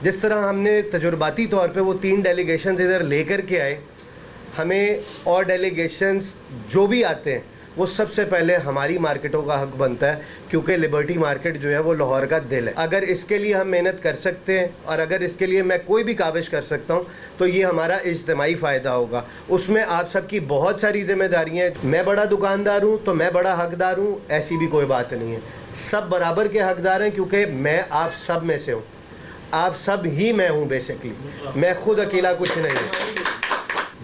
जिस तरह हमने तजुर्बाती तौर पे वो 3 डेलीगेशंस इधर लेकर के आए, हमें और डेलीगेशंस जो भी आते हैं वो सबसे पहले हमारी मार्केटों का हक बनता है, क्योंकि लिबर्टी मार्केट जो है वो लाहौर का दिल है। अगर इसके लिए हम मेहनत कर सकते हैं और अगर इसके लिए मैं कोई भी काविश कर सकता हूँ तो ये हमारा इज्तिमाई फ़ायदा होगा। उसमें आप सबकी बहुत सारी जिम्मेदारियाँ हैं। मैं बड़ा दुकानदार हूँ तो मैं बड़ा हकदार हूँ, ऐसी भी कोई बात नहीं है। सब बराबर के हकदार हैं, क्योंकि मैं आप सब में से हूँ, आप सब ही मैं हूँ बेसिकली। मैं खुद अकेला कुछ नहीं हूँ।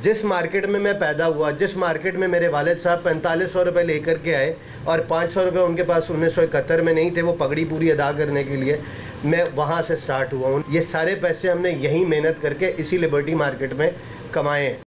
जिस मार्केट में मैं पैदा हुआ, जिस मार्केट में मेरे वालिद साहब 4500 रुपये लेकर के आए और 500 रुपये उनके पास 1971 में नहीं थे वो पगड़ी पूरी अदा करने के लिए, मैं वहाँ से स्टार्ट हुआ हूँ। ये सारे पैसे हमने यहीं मेहनत करके इसी लिबर्टी मार्केट में कमाए हैं।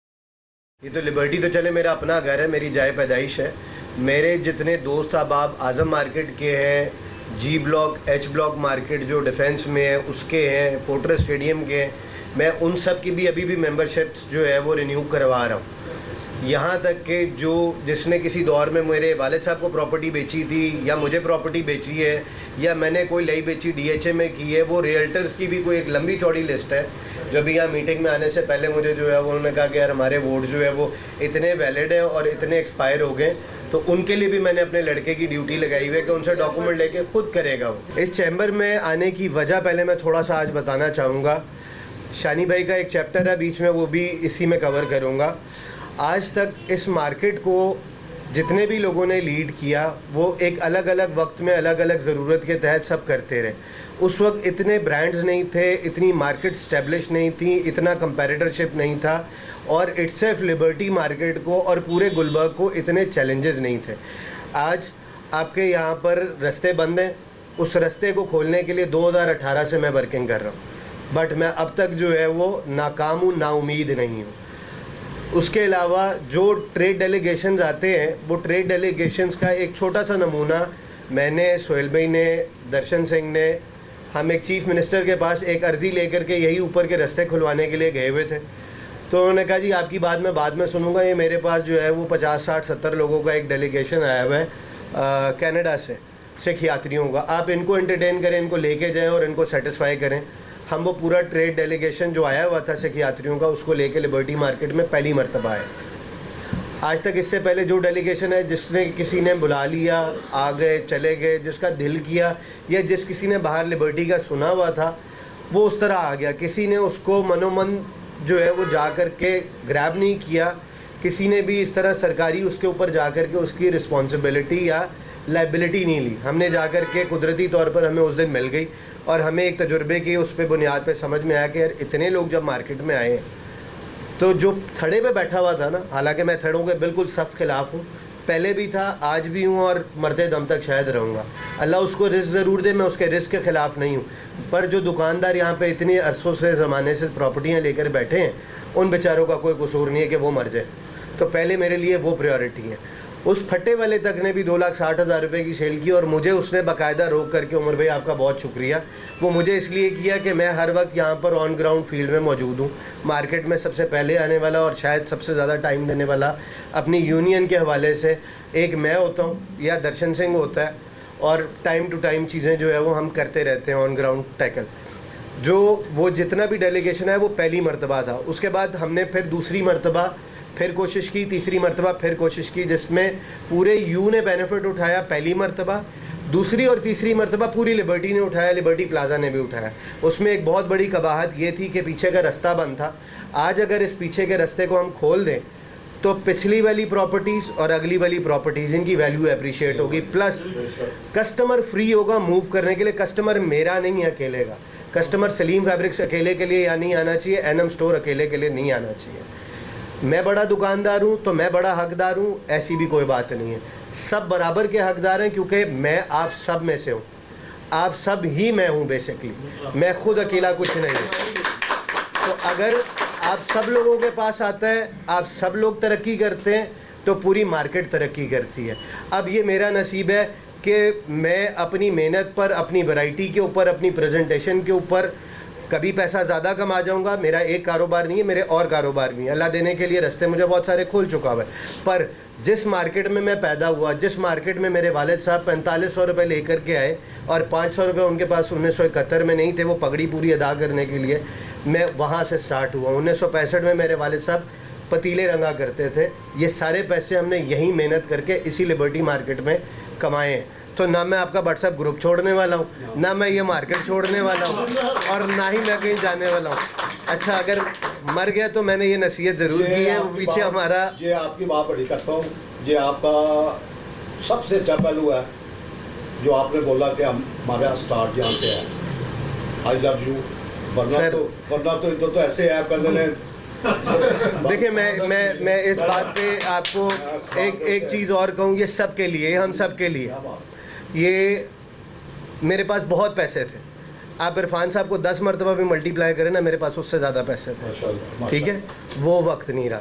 ये तो लिबर्टी तो चले मेरा अपना घर है, मेरी जाए पैदाइश है। मेरे जितने दोस्त अहबाब आज़म मार्केट के हैं, जी ब्लॉक, एच ब्लॉक मार्केट जो डिफेंस में है उसके हैं, फोर्ट्रेस स्टेडियम के हैं, मैं उन सब की भी अभी भी मेंबरशिप्स जो है वो रिन्यू करवा रहा हूँ। यहाँ तक कि जो जिसने किसी दौर में मेरे वालिद साहब को प्रॉपर्टी बेची थी या मुझे प्रॉपर्टी बेची है या मैंने कोई नई बेची DHA में की है, वो रियल्टर्स की भी कोई एक लंबी चौड़ी लिस्ट है। जो अभी यहाँ मीटिंग में आने से पहले मुझे जो है वो उन्होंने कहा कि यार हमारे वोट जो है वो इतने वैलिड हैं और इतने एक्सपायर हो गए, तो उनके लिए भी मैंने अपने लड़के की ड्यूटी लगाई हुई है कि उनसे डॉक्यूमेंट लेके खुद करेगा वो। इस चैम्बर में आने की वजह पहले मैं थोड़ा सा आज बताना चाहूँगा। शानी भाई का एक चैप्टर है बीच में, वो भी इसी में कवर करूँगा। आज तक इस मार्केट को जितने भी लोगों ने लीड किया वो एक अलग अलग वक्त में अलग अलग ज़रूरत के तहत सब करते रहे। उस वक्त इतने ब्रांड्स नहीं थे, इतनी मार्केट स्टैब्लिश नहीं थी, इतना कंपैरेटरशिप नहीं था और इट्सेल्फ लिबर्टी मार्केट को और पूरे गुलबर्ग को इतने चैलेंजेस नहीं थे। आज आपके यहाँ पर रास्ते बंद हैं, उस रास्ते को खोलने के लिए 2018 से मैं वर्किंग कर रहा हूँ, बट मैं अब तक जो है वो नाकाम हूँ, नाउमीद नहीं हूँ। उसके अलावा जो ट्रेड डेलीगेशंस आते हैं, वो ट्रेड डेलीगेशंस का एक छोटा सा नमूना मैंने, सोहेल भाई ने, दर्शन सिंह ने, हम एक चीफ़ मिनिस्टर के पास एक अर्ज़ी लेकर के यही ऊपर के रास्ते खुलवाने के लिए गए हुए थे। तो उन्होंने कहा जी आपकी बात मैं बाद में सुनूंगा, ये मेरे पास जो है वो 50, 60, 70 लोगों का एक डेलीगेशन आया हुआ है कनाडा से, सिख यात्रियों का। आप इनको एंटरटेन करें, इनको लेके जाएँ और इनको सेटिस्फाई करें। हम वो पूरा ट्रेड डेलीगेशन जो आया हुआ था सिख यात्रियों का, उसको लेके लिबर्टी मार्केट में पहली मरतबा आए। आज तक इससे पहले जो डेलीगेशन है, जिसने किसी ने बुला लिया, आ गए चले गए, जिसका दिल किया या जिस किसी ने बाहर लिबर्टी का सुना हुआ था वो उस तरह आ गया। किसी ने उसको मनोमन जो है वो जा कर के ग्रैब नहीं किया, किसी ने भी इस तरह सरकारी उसके ऊपर जा कर के उसकी रिस्पॉन्सिबिलिटी या लाइबिलिटी नहीं ली। हमने जा कर के कुदरती तौर पर हमें उस दिन मिल गई और हमें एक तजुर्बे की उस पे बुनियाद पे समझ में आया कि यार इतने लोग जब मार्केट में आए हैं, तो जो थड़े पे बैठा हुआ था ना, हालांकि मैं थड़ों के बिल्कुल सख्त खिलाफ हूँ, पहले भी था, आज भी हूँ और मरते दम तक शायद रहूँगा। अल्लाह उसको रिस्क ज़रूर दे, मैं उसके रिस्क के ख़िलाफ़ नहीं हूँ, पर जो दुकानदार यहाँ पे इतने अरसों से ज़माने से प्रॉपर्टियाँ लेकर बैठे हैं, उन बेचारों का कोई कसूर नहीं है कि वो मर जाए। तो पहले मेरे लिए वो प्रायोरिटी है। उस फट्टे वाले तक ने भी 2,60,000 रुपये की सेल की और मुझे उसने बाकायदा रोक करके, उमर भाई आपका बहुत शुक्रिया, वो मुझे इसलिए किया कि मैं हर वक्त यहाँ पर ऑन ग्राउंड फील्ड में मौजूद हूँ। मार्केट में सबसे पहले आने वाला और शायद सबसे ज़्यादा टाइम देने वाला अपनी यूनियन के हवाले से एक मैं होता हूँ या दर्शन सिंह होता है, और टाइम टू टाइम चीज़ें जो है वो हम करते रहते हैं ऑन ग्राउंड टैकल। जो वो जितना भी डेलीगेशन है वो पहली मरतबा था। उसके बाद हमने फिर दूसरी मरतबा फिर कोशिश की, तीसरी मरतबा फिर कोशिश की, जिसमें पूरे यू ने बेनिफिट उठाया। पहली मरतबा, दूसरी और तीसरी मरतबा पूरी लिबर्टी ने उठाया, लिबर्टी प्लाजा ने भी उठाया। उसमें एक बहुत बड़ी कबाहत ये थी कि पीछे का रास्ता बंद था। आज अगर इस पीछे के रास्ते को हम खोल दें तो पिछली वाली प्रॉपर्टीज़ और अगली वाली प्रॉपर्टीज़, इनकी वैल्यू अप्रिशिएट होगी, प्लस कस्टमर फ्री होगा मूव करने के लिए। कस्टमर मेरा नहीं है अकेले का, कस्टमर सलीम फैब्रिक्स अकेले के लिए या नहीं आना चाहिए, एनएम स्टोर अकेले के लिए नहीं आना चाहिए। मैं बड़ा दुकानदार हूँ तो मैं बड़ा हकदार हूँ, ऐसी भी कोई बात नहीं है। सब बराबर के हकदार हैं, क्योंकि मैं आप सब में से हूँ, आप सब ही मैं हूँ बेसिकली। मैं खुद अकेला कुछ नहीं हूँ। तो अगर आप सब लोगों के पास आता है, आप सब लोग तरक्की करते हैं, तो पूरी मार्केट तरक्की करती है। अब ये मेरा नसीब है कि मैं अपनी मेहनत पर, अपनी वैरायटी के ऊपर, अपनी प्रेजेंटेशन के ऊपर, कभी पैसा ज़्यादा कमा जाऊंगा, मेरा एक कारोबार नहीं है, मेरे और कारोबार भी हैं। अल्लाह देने के लिए रास्ते मुझे बहुत सारे खोल चुका हुआ है। पर जिस मार्केट में मैं पैदा हुआ, जिस मार्केट में मेरे वालिद साहब 4500 रुपये लेकर के आए और 500 रुपये उनके पास 1971 में नहीं थे वो पगड़ी पूरी अदा करने के लिए, मैं वहाँ से स्टार्ट हुआ। 1965 में मेरे वालिद साहब पतीले रंगा करते थे। ये सारे पैसे हमने यहीं मेहनत करके इसी लिबर्टी मार्केट में कमाए हैं। तो ना मैं आपका व्हाट्सएप ग्रुप छोड़ने वाला हूँ, ना मैं ये मार्केट छोड़ने वाला हूँ, और ना ही मैं कहीं जाने वाला हूँ। अच्छा, अगर मर गया तो मैंने ये नसीहत ज़रूर की है, वो पीछे हमारा ये आपकी बात बड़ी करता हूँ। ये आपका सबसे अच्छा पहलू है जो आपने बोला कि हमारा स्टार्ट यहाँ से है। I love you. वरना तो इधर तो ऐसे है कहते। देखिए, मैं इस बात पे आपको एक चीज़ और कहूँ, ये सब के लिए, हम सब के लिए, ये मेरे पास बहुत पैसे थे। आप इरफान साहब को 10 मरतबा भी मल्टीप्लाई करें ना, मेरे पास उससे ज़्यादा पैसे थे। ठीक है, वो वक्त नहीं रहा।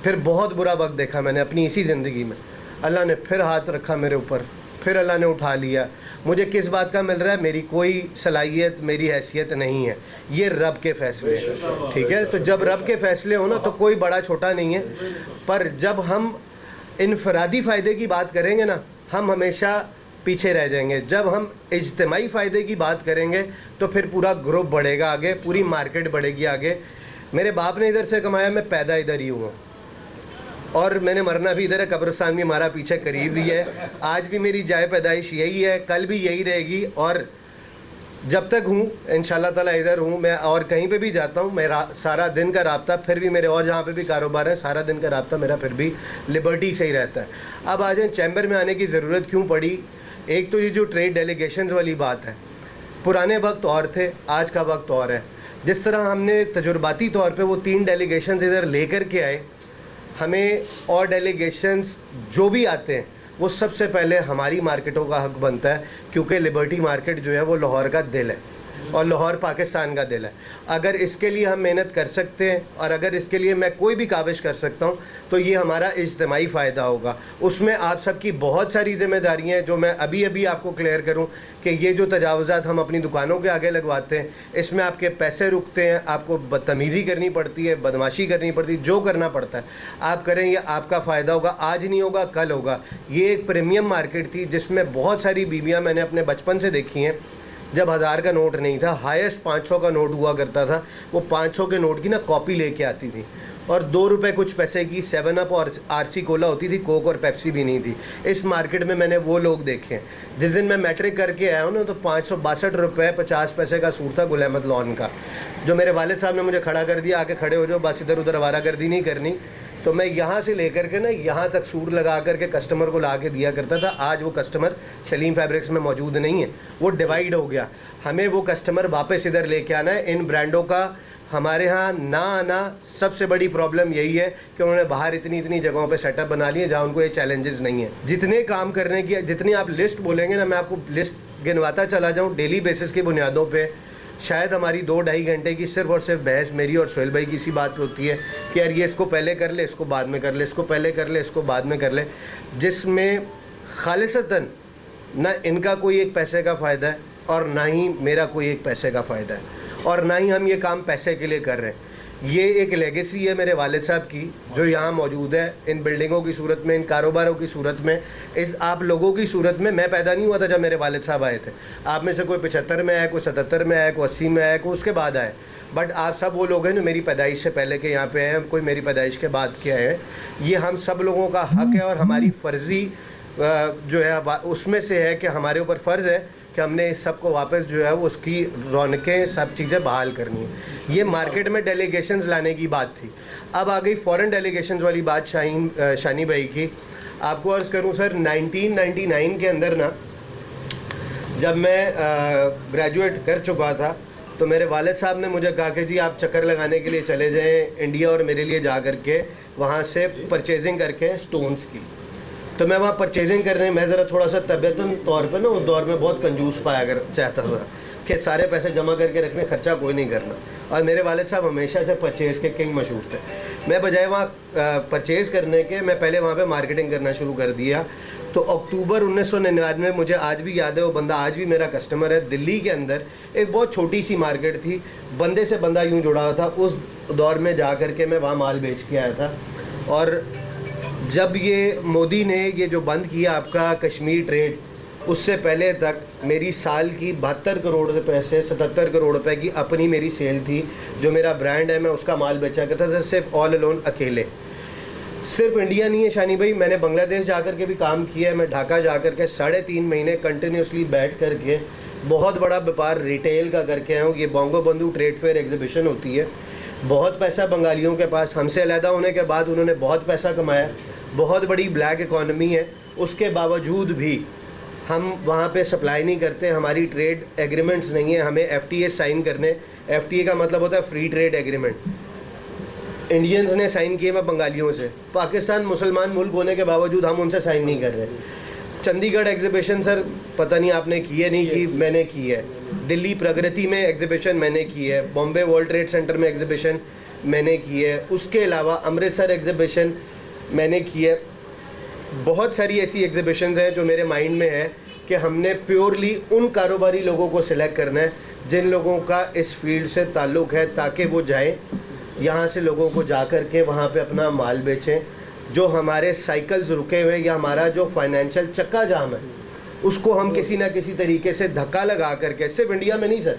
फिर बहुत बुरा वक्त देखा मैंने अपनी इसी ज़िंदगी में। अल्लाह ने फिर हाथ रखा मेरे ऊपर, फिर अल्लाह ने उठा लिया। मुझे किस बात का मिल रहा है? मेरी कोई सलाहियत, मेरी हैसियत नहीं है, ये रब के फ़ैसले हैं। ठीक है, तो जब रब के फ़ैसले हो ना तो कोई बड़ा छोटा नहीं है। पर जब हम इनफरादी फ़ायदे की बात करेंगे ना, हम हमेशा पीछे रह जाएंगे। जब हम इज्तिमाई फ़ायदे की बात करेंगे तो फिर पूरा ग्रुप बढ़ेगा आगे, पूरी मार्केट बढ़ेगी आगे। मेरे बाप ने इधर से कमाया, मैं पैदा इधर ही हुआ और मैंने मरना भी इधर है। कब्रिस्तान भी हमारा पीछे करीब ही है। आज भी मेरी जाए पैदाइश यही है, कल भी यही रहेगी, और जब तक हूँ इंशाल्लाह ताला इधर हूँ मैं। और कहीं पे भी जाता हूँ मेरा सारा दिन का राब्ता, फिर भी मेरे और जहाँ पे भी कारोबार है, सारा दिन का राब्ता मेरा फिर भी लिबर्टी से ही रहता है। अब आ जाए चैम्बर में आने की ज़रूरत क्यों पड़ी? एक तो ये जो ट्रेड डेलीगेशंस वाली बात है, पुराने वक्त और थे, आज का वक्त और है। जिस तरह हमने तजुर्बाती तौर पे वो 3 डेलीगेशंस इधर लेकर के आए, हमें और डेलीगेशंस जो भी आते हैं वो सबसे पहले हमारी मार्केटों का हक बनता है, क्योंकि लिबर्टी मार्केट जो है वो लाहौर का दिल है और लाहौर पाकिस्तान का दिल है। अगर इसके लिए हम मेहनत कर सकते हैं और अगर इसके लिए मैं कोई भी काविश कर सकता हूं तो ये हमारा इज्तिमाई फ़ायदा होगा। उसमें आप सबकी बहुत सारी ज़िम्मेदारियां हैं जो मैं अभी अभी आपको क्लियर करूं कि ये जो तजावुज़ात हम अपनी दुकानों के आगे लगवाते हैं, इसमें आपके पैसे रुकते हैं, आपको बदतमीज़ी करनी पड़ती है, बदमाशी करनी पड़ती है, जो करना पड़ता है आप करें, ये आपका फ़ायदा होगा। आज नहीं होगा कल होगा। ये एक प्रीमियम मार्केट थी जिसमें बहुत सारी बीवियाँ मैंने अपने बचपन से देखी हैं। जब 1000 का नोट नहीं था, हाईएस्ट 500 का नोट हुआ करता था। वो 500 के नोट की ना कॉपी लेके आती थी और 2 रुपये कुछ पैसे की 7 अप और आरसी कोला होती थी, कोक और पेप्सी भी नहीं थी। इस मार्केट में मैंने वो लोग देखे हैं। जिस दिन मैं मैट्रिक करके आया हूँ ना, तो 562 रुपये 50 पैसे का सूट था गुल अहमद लॉन का, जो मेरे वालिद साहब ने मुझे खड़ा कर दिया, आके खड़े हो जाओ, बस इधर उधर आवारागर्दी नहीं करनी। तो मैं यहाँ से लेकर के ना यहाँ तक सूट लगा करके कस्टमर को ला के दिया करता था। आज वो कस्टमर सलीम फैब्रिक्स में मौजूद नहीं है, वो डिवाइड हो गया। हमें वो कस्टमर वापस इधर लेके आना है। इन ब्रांडों का हमारे यहाँ ना आना सबसे बड़ी प्रॉब्लम यही है कि उन्होंने बाहर इतनी जगहों पे सेटअप बना लिए जहाँ उनको ये चैलेंजेस नहीं है। जितने काम करने की, जितनी आप लिस्ट बोलेंगे ना, मैं आपको लिस्ट गिनवाता चला जाऊँ डेली बेसिस की बुनियादों पे। शायद हमारी 2-2.5 घंटे की सिर्फ और सिर्फ बहस मेरी और सोहेल भाई की इसी बात पे होती है कि यार ये इसको पहले कर ले, इसको बाद में कर ले, इसको पहले कर ले, इसको बाद में कर ले, जिसमें खालिसतन ना इनका कोई एक पैसे का फ़ायदा है और ना ही मेरा कोई एक पैसे का फ़ायदा है, और ना ही हम ये काम पैसे के लिए कर रहे हैं। ये एक लेगेसी है मेरे वालिद साहब की जो यहाँ मौजूद है, इन बिल्डिंगों की सूरत में, इन कारोबारों की सूरत में, इस आप लोगों की सूरत में। मैं पैदा नहीं हुआ था जब मेरे वालिद साहब आए थे। आप में से कोई 75 में आया, कोई 77 में आया, कोई 80 में आया, कोई उसके बाद आए, बट आप सब वो लोग हैं जो मेरी पैदाइश से पहले के यहाँ पे हैं, कोई मेरी पैदाइश के बाद के आए हैं। ये हम सब लोगों का हक है और हमारी फ़र्ज़ी जो है उसमें से है कि हमारे ऊपर फ़र्ज़ है कि हमने इस सब को वापस जो है वो उसकी रौनकें सब चीज़ें बहाल करनी है। ये मार्केट में डेलीगेशंस लाने की बात थी। अब आ गई फ़ॉरेन डेलीगेशंस वाली बात शानी भाई की। आपको अर्ज़ करूं सर, 1999 के अंदर ना, जब मैं ग्रेजुएट कर चुका था तो मेरे वालिद साहब ने मुझे कहा कि जी आप चक्कर लगाने के लिए चले जाएँ इंडिया और मेरे लिए जा कर के वहाँ से परचेजिंग करके स्टोन्स की। तो मैं वहाँ परचेजिंग करने, मैं ज़रा थोड़ा सा तबियतन तौर पे ना उस दौर में बहुत कंजूस पाया कर चाहता था कि सारे पैसे जमा करके रखने, खर्चा कोई नहीं करना। और मेरे वालिद साहब हमेशा से परचेज़ के किंग मशहूर थे। मैं बजाय वहाँ परचेज़ करने के, मैं पहले वहाँ पे मार्केटिंग करना शुरू कर दिया। तो अक्टूबर 1999 में, मुझे आज भी याद है, वो बंदा आज भी मेरा कस्टमर है। दिल्ली के अंदर एक बहुत छोटी सी मार्केट थी, बंदे से बंदा यूँ जुड़ा हुआ था। उस दौर में जा कर के मैं वहाँ माल बेच के आया था। और जब ये मोदी ने ये जो बंद किया आपका कश्मीर ट्रेड, उससे पहले तक मेरी साल की 72 करोड़ रुपए से 77 करोड़ रुपए की अपनी मेरी सेल थी। जो मेरा ब्रांड है मैं उसका माल बेचा करता था, सिर्फ ऑल अलोन अकेले। सिर्फ इंडिया नहीं है शानी भाई, मैंने बांग्लादेश जाकर के भी काम किया है। मैं ढाका जाकर के 3.5 महीने कंटिन्यूसली बैठ करके बहुत बड़ा व्यापार रिटेल का करके आया हूँ। ये बोंगो बंधु ट्रेड फेयर एग्जीबिशन होती है। बहुत पैसा बंगालियों के पास, हमसे अलहदा होने के बाद उन्होंने बहुत पैसा कमाया, बहुत बड़ी ब्लैक इकॉनमी है। उसके बावजूद भी हम वहाँ पे सप्लाई नहीं करते, हमारी ट्रेड एग्रीमेंट्स नहीं है, हमें FTA साइन करने। FTA का मतलब होता है फ्री ट्रेड एग्रीमेंट। इंडियंस ने साइन किए मैं बंगालियों से। पाकिस्तान मुसलमान मुल्क होने के बावजूद हम उनसे साइन नहीं कर रहे। चंडीगढ़ एग्जीबिशन सर पता नहीं आपने की है नहीं की, मैंने की है। दिल्ली प्रगति में एग्जीबिशन मैंने की है। बॉम्बे वर्ल्ड ट्रेड सेंटर में एग्जीबिशन मैंने की है। उसके अलावा अमृतसर एग्जीबिशन मैंने की है। बहुत सारी ऐसी एग्जीबिशंस हैं जो मेरे माइंड में है कि हमने प्योरली उन कारोबारी लोगों को सिलेक्ट करना है जिन लोगों का इस फील्ड से ताल्लुक़ है, ताकि वो जाएं यहाँ से लोगों को जा कर के वहाँ पे अपना माल बेचें। जो हमारे साइकिल्स रुके हुए या हमारा जो फाइनेंशियल चक्का जाम है उसको हम किसी ना किसी तरीके से धक्का लगा करके, सिर्फ इंडिया में नहीं सर,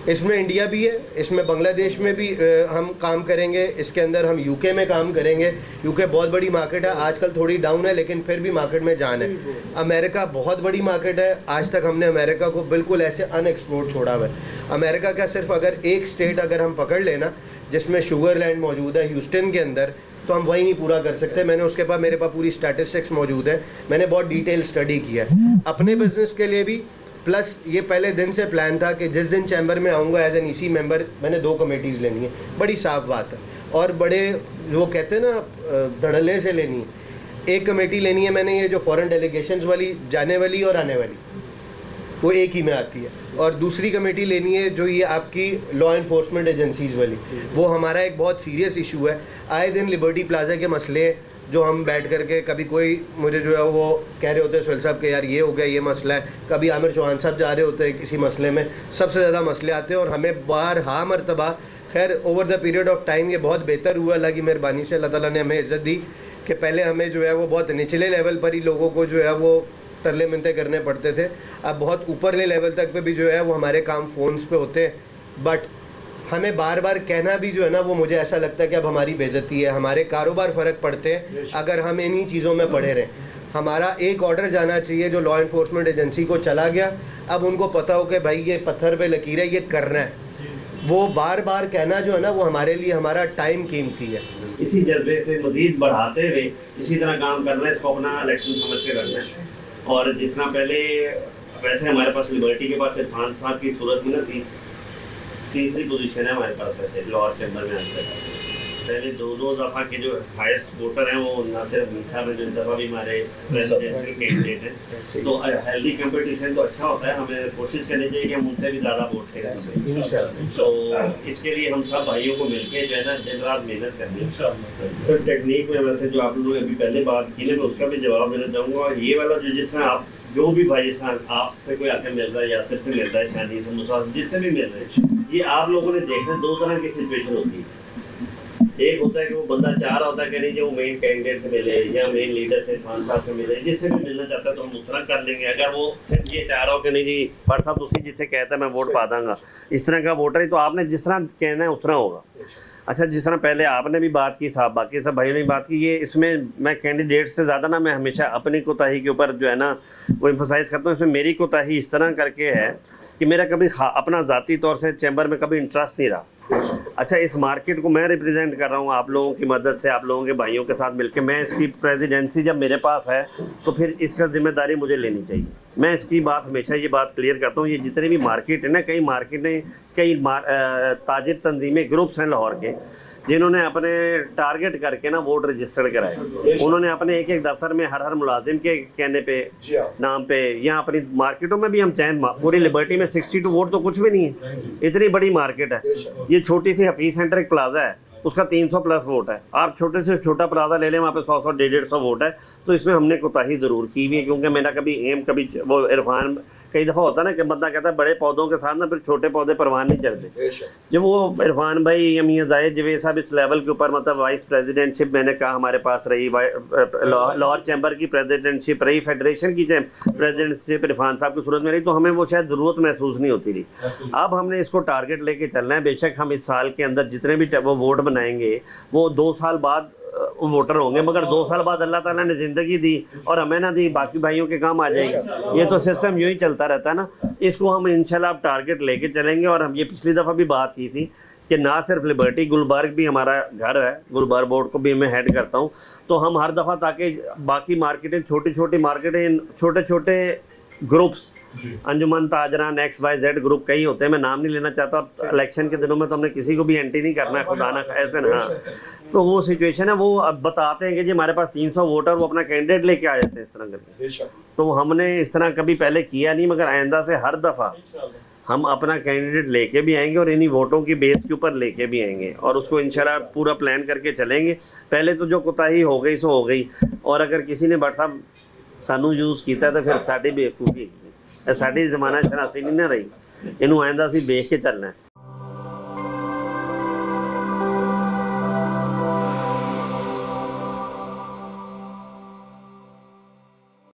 इसमें इंडिया भी है, इसमें बांग्लादेश में भी हम काम करेंगे, इसके अंदर हम यूके में काम करेंगे। यूके बहुत बड़ी मार्केट है, आजकल थोड़ी डाउन है लेकिन फिर भी मार्केट में जान है। अमेरिका बहुत बड़ी मार्केट है, आज तक हमने अमेरिका को बिल्कुल ऐसे अनएक्सप्लोर्ड छोड़ा हुआ है। अमेरिका का सिर्फ अगर एक स्टेट अगर हम पकड़ लेना जिसमें शुगरलैंड मौजूद है ह्यूस्टन के अंदर, तो हम वही नहीं पूरा कर सकते। मैंने उसके बाद मेरे पास पूरी स्टैटिस्टिक्स मौजूद है, मैंने बहुत डिटेल स्टडी किया है अपने बिजनेस के लिए भी। प्लस ये पहले दिन से प्लान था कि जिस दिन चैम्बर में आऊँगा एज एन EC मेंबर, मैंने 2 कमेटीज़ लेनी है, बड़ी साफ बात है। और बड़े वो कहते हैं ना धड़ल्ले से लेनी है। एक कमेटी लेनी है मैंने ये जो फॉरेन डेलीगेशंस वाली जाने वाली और आने वाली, वो एक ही में आती है। और दूसरी कमेटी लेनी है जो ये आपकी लॉ इन्फोर्समेंट एजेंसीज़ वाली, वो हमारा एक बहुत सीरियस इशू है। आए दिन लिबर्टी प्लाजा के मसले जो हम बैठ करके, कभी कोई मुझे जो है वो कह रहे होते हैं सुहेल साहब के यार ये हो गया, ये मसला है, कभी आमिर चौहान साहब जा रहे होते हैं किसी मसले में, सबसे ज़्यादा मसले आते हैं। और हमें बारहा मरतबा, खैर over the period of time ये बहुत बेहतर हुआ, अल्लाह की मेहरबानी से, अल्लाह ताला ने हमें इज़्ज़त दी कि पहले हमें जो है वो बहुत निचले लेवल पर ही लोगों को जो है वो तरले मिनते करने पड़ते थे। अब बहुत ऊपरले लेवल तक पे भी जो है वो हमारे काम फ़ोन्स पे होते हैं। बट हमें बार बार कहना भी जो है ना वो मुझे ऐसा लगता है कि अब हमारी बेइज्जती है, हमारे कारोबार फ़र्क पड़ते हैं अगर हम इन्हीं चीज़ों में पड़े रहें। हमारा एक ऑर्डर जाना चाहिए जो लॉ इन्फोर्समेंट एजेंसी को चला गया, अब उनको पता हो कि भाई ये पत्थर पे लकीर है, ये करना है। वो बार बार कहना जो है ना वो हमारे लिए हमारा टाइम कीमती है। इसी जज्बे से मजीद बढ़ाते हुए इसी तरह काम करना है, इसको अपना इलेक्शन समझ के करना है। और जिस तरह पहले वैसे हमारे पास लिबर्टी के पास इरफान साहब की सूरत में ना तीसरी पोजीशन है हमारे पास वैसे लाहौर चैम्बर में। आज तक पहले 2 दफ़ा के जो हाईएस्ट वोटर हैं वो नासिर अमीन साहब हैं, जो इस दफ़ा भी हमारे प्रेसिडेंशियल कैंडिडेट हैं। तो हेल्दी कंपटीशन तो अच्छा होता है, हमें कोशिश करनी चाहिए कि हम उनसे भी ज़्यादा वोट करें। तो इसके लिए हम सब भाइयों को मिलकर जो है ना दिन रात मेहनत करनी है। सर टेक्निक में वैसे जो आप लोगों ने अभी पहले बात की ना, मैं उसका भी जवाब देना चाहूँगा। और ये वाला जो जिस तरह आप जो भी भाई जिस तरह आपसे कोई आके मिल रहा है, यासिर से मिल रहा है, शानी से, मुसा जिससे भी मिल रहे हैं, ये आप लोगों ने देखना 2 तरह की सिचुएशन होती है। एक होता है कि वो बंदा चाह रहा होता है कि नहीं जो मेन कैंडिडेट से मिले या मेन लीडर से खान साहब से मिले, जिससे भी मिलना चाहता है तो हम उस तरह कर लेंगे। अगर वो सिर्फ ये चाह रहा हो कि नहीं जी पर साहब उसी जिससे कहता है मैं वोट पा दूंगा, इस तरह का वोटर ही, तो आपने जिस तरह कहना है उस तरह होगा। अच्छा, जिस तरह पहले आपने भी बात की, साहब बाकी सब भाइयों ने भी बात की, ये इसमें मैं कैंडिडेट से ज़्यादा ना मैं हमेशा अपनी कोताही के ऊपर जो है ना वो एम्फोसाइज़ करता हूँ। इसमें मेरी कोताही इस तरह करके है कि मेरा कभी अपना ज़ाती तौर से चैम्बर में कभी इंटरेस्ट नहीं रहा। अच्छा, इस मार्केट को मैं रिप्रेजेंट कर रहा हूँ आप लोगों की मदद से, आप लोगों के भाइयों के साथ मिलकर। मैं इसकी प्रेसिडेंसी जब मेरे पास है तो फिर इसका जिम्मेदारी मुझे लेनी चाहिए। मैं इसकी बात हमेशा ये बात क्लियर करता हूँ, ये जितने भी मार्केट है ना, कई मार्केटें, कई ताजिर तंजीमें, ग्रुप्स हैं लाहौर के, जिन्होंने अपने टारगेट करके ना वोट रजिस्टर कराए। उन्होंने अपने एक दफ्तर में हर मुलाजिम के कहने पे, नाम पे, या अपनी मार्केटों में भी हम चैन, पूरी लिबर्टी में 62 वोट तो कुछ भी नहीं है, इतनी बड़ी मार्केट है। ये छोटी सी हफीज सेंटर एक प्लाजा है, उसका 300 प्लस वोट है। आप छोटे से छोटा प्लाजा ले लें, वहाँ पे 100-150 वोट है। तो इसमें हमने कोताही ज़रूर की हुई है, क्योंकि मेरा कभी एम, कभी वो इरफान कई दफ़ा होता है ना कि बंदा कहता है बड़े पौधों के साथ ना फिर छोटे पौधे परवान नहीं चढ़ते। जब वो इरफान भाई या मियां जाहिद जवेद साहब इस लेवल के ऊपर मतलब वाइस प्रेसिडेंटशिप मैंने कहा हमारे पास रही, लाहौर चैम्बर की प्रेसिडेंटशिप रही, फेडरेशन की प्रेसिडेंटशिप इरफान साहब की सूरत में रही, तो हमें वो शायद ज़रूरत महसूस नहीं होती रही। अब हमने इसको टारगेट लेके चलना है। बेशक हम इस साल के अंदर जितने भी वो वोट बनाएंगे वो 2 साल बाद वोटर होंगे, मगर 2 साल बाद अल्लाह ताला ने ज़िंदगी दी और हमें ना दी, बाकी भाइयों के काम आ जाएगी। ये तो सिस्टम यूँ ही चलता रहता है ना। इसको हम इंशाल्लाह अब टारगेट लेके चलेंगे। और हम ये पिछली दफ़ा भी बात की थी कि ना सिर्फ लिबर्टी, गुलबर्ग भी हमारा घर है, गुलबर्ग बोर्ड को भी मैं हेड करता हूँ, तो हम हर दफ़ा ताकि बाकी मार्केटें, छोटी छोटी मार्केटें, छोटे छोटे ग्रुप्स, अंजुमन ताजरान XYZ ग्रुप कई होते हैं, मैं नाम नहीं लेना चाहता। इलेक्शन के दिनों में तो हमने किसी को भी एंटी नहीं करना है, खुदा ना ऐसे ना। तो वो सिचुएशन है, वो अब बताते हैं कि जी हमारे पास 300 वोटर, वो अपना कैंडिडेट लेके आ जाते हैं इस तरह करके। तो हमने इस तरह कभी पहले किया नहीं, मगर आइंदा से हर दफ़ा हम अपना कैंडिडेट लेके भी आएंगे और इन्हीं वोटों की बेस के ऊपर लेके भी आएंगे और उसको इंशाल्लाह पूरा प्लान करके चलेंगे। पहले तो जो कोताही हो गई सो हो गई, और अगर किसी ने बट साहब सानू यूज़ किया तो फिर साड़ी बेवकूफ़ी, साड़ी ज़माना शनासी नहीं ना रही, इनू आइंदा असीं देख के चलना है।